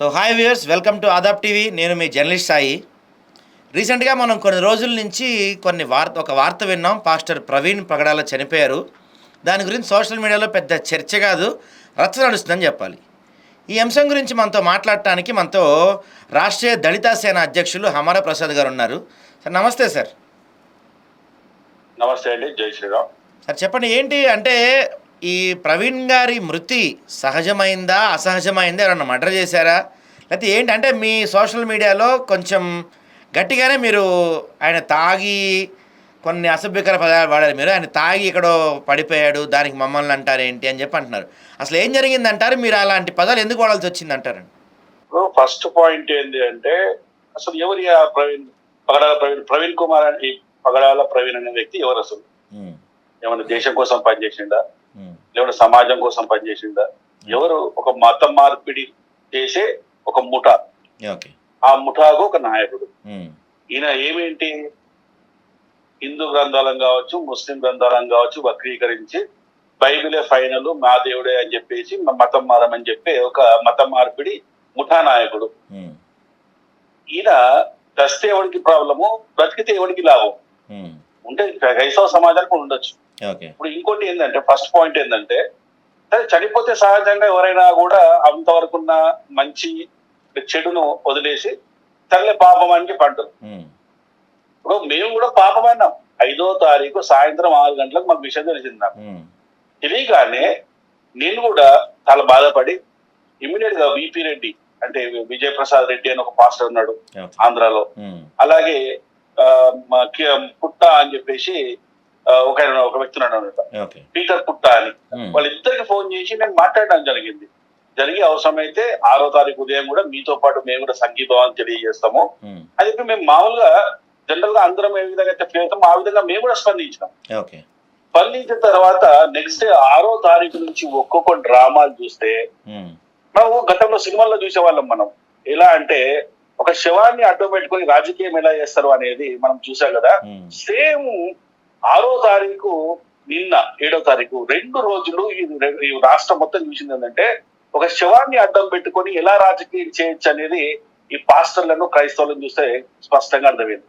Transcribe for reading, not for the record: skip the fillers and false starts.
So hi viewers, welcome to Aadab TV. నేను మీ journalist Sai. రీసెంట్గా మనం కొన్ని రోజుల నుంచి ఒక వార్త విన్నాం. పాస్టర్ ప్రవీణ్ పగడాల చనిపోయారు. దాని గురించి సోషల్ మీడియాలో పెద్ద చర్చ కాదు, రచ్చ నడుస్తుందని చెప్పాలి. ఈ అంశం గురించి మనతో మాట్లాడటానికి మనతో రాష్ట్రీయ దళిత సేన అధ్యక్షులు హమార ప్రసాద్ గారు ఉన్నారు. సార్ నమస్తే సార్. నమస్తే అండి, జై శ్రీరామ్. సార్ చెప్పండి, ఏంటి అంటే ఈ ప్రవీణ్ గారి మృతి సహజమైందా అసహజమైందా, ఎవరన్నా మర్డర్ చేశారా, లేకపోతే ఏంటి అంటే మీ సోషల్ మీడియాలో కొంచెం గట్టిగానే మీరు ఆయన తాగి కొన్ని అసభ్యకర పదాలు వాడారు. మీరు ఆయన తాగి ఎక్కడో పడిపోయాడు, దానికి మమ్మల్ని అంటారు ఏంటి అని చెప్పి అంటున్నారు. అసలు ఏం జరిగిందంటారు? మీరు అలాంటి పదాలు ఎందుకు వాడాల్సి వచ్చింది అంటారు? ఫస్ట్ పాయింట్ ఏంటి అంటే, అసలు ఎవరి ప్రవీణ్ కుమార్ అని పగడాల ప్రవీణ్ అనే వ్యక్తి ఎవరు? అసలు ఏమైనా దేశం కోసం పనిచేసిండా, లేకుంటే సమాజం కోసం పనిచేసిండా? ఎవరు? ఒక మత మార్పిడి చేసే ఒక ముఠా, ఆ ముఠాకు ఒక నాయకుడు. ఈయన ఏమేంటి, హిందూ గ్రంథాలను కావచ్చు, ముస్లిం గ్రంథాలను కావచ్చు వక్రీకరించి బైబిలే ఫైనల్, మా దేవుడే అని చెప్పేసి మతం మారమని చెప్పి ఒక మత మార్పిడి ముఠా నాయకుడు. ఈయన దస్తే ఎవరికి ప్రాబ్లము, బ్రతికితే ఎవరికి లాభం ఉంటే క్రైస్తవ సమాజానికి ఉండొచ్చు. ఇప్పుడు ఇంకోటి ఏంటంటే, ఫస్ట్ పాయింట్ ఏంటంటే, సరే చనిపోతే సహజంగా ఎవరైనా కూడా అంతవరకున్న మంచి చెడును వదిలేసి తల్లి పాపం అని చెప్పి అంటారు. ఇప్పుడు మేము కూడా పాపమైనాం. 5వ తారీఖు సాయంత్రం 6 గంటలకు మాకు విషయం తెలిసింది. నాకు తెలియగానే నేను కూడా చాలా బాధపడి ఇమ్మీడియట్ గా విపి రెడ్డి, అంటే విజయ్ ప్రసాద్ రెడ్డి అని ఒక పాస్టర్ ఉన్నాడు ఆంధ్రాలో, అలాగే పుట్ట అని చెప్పేసి ఒక వ్యక్తి ఉన్నాడు అనమాట, పీటర్ పుట్ట అని, వాళ్ళిద్దరికి ఫోన్ చేసి నేను మాట్లాడడం జరిగి అవసరమైతే 6వ తారీఖు ఉదయం కూడా మీతో పాటు మేము కూడా సంఘీభావం తెలియజేస్తాము అని చెప్పి మేము మామూలుగా జనరల్ గా అందరం ఏ విధంగా చెప్తాం ఆ విధంగా మేము కూడా స్పందించినాం. స్పందించిన తర్వాత నెక్స్ట్ డే 6వ తారీఖు నుంచి ఒక్కొక్క డ్రామాలు చూస్తే, మనం గతంలో సినిమాల్లో చూసేవాళ్ళం. మనం ఎలా అంటే, ఒక శవాన్ని అడ్డం పెట్టుకుని రాజకీయం ఎలా చేస్తారు అనేది మనం చూసాం కదా. సేమ్ 6వ తారీఖు, నిన్న 7వ తారీఖు, 2 రోజులు ఈ రాష్ట్రం మొత్తం చూసింది ఏంటంటే, ఒక శవాన్ని అడ్డం పెట్టుకుని ఎలా రాజకీయం చేయొచ్చు అనేది ఈ పాస్టర్లను క్రైస్తవులను చూస్తే స్పష్టంగా అర్థమైంది.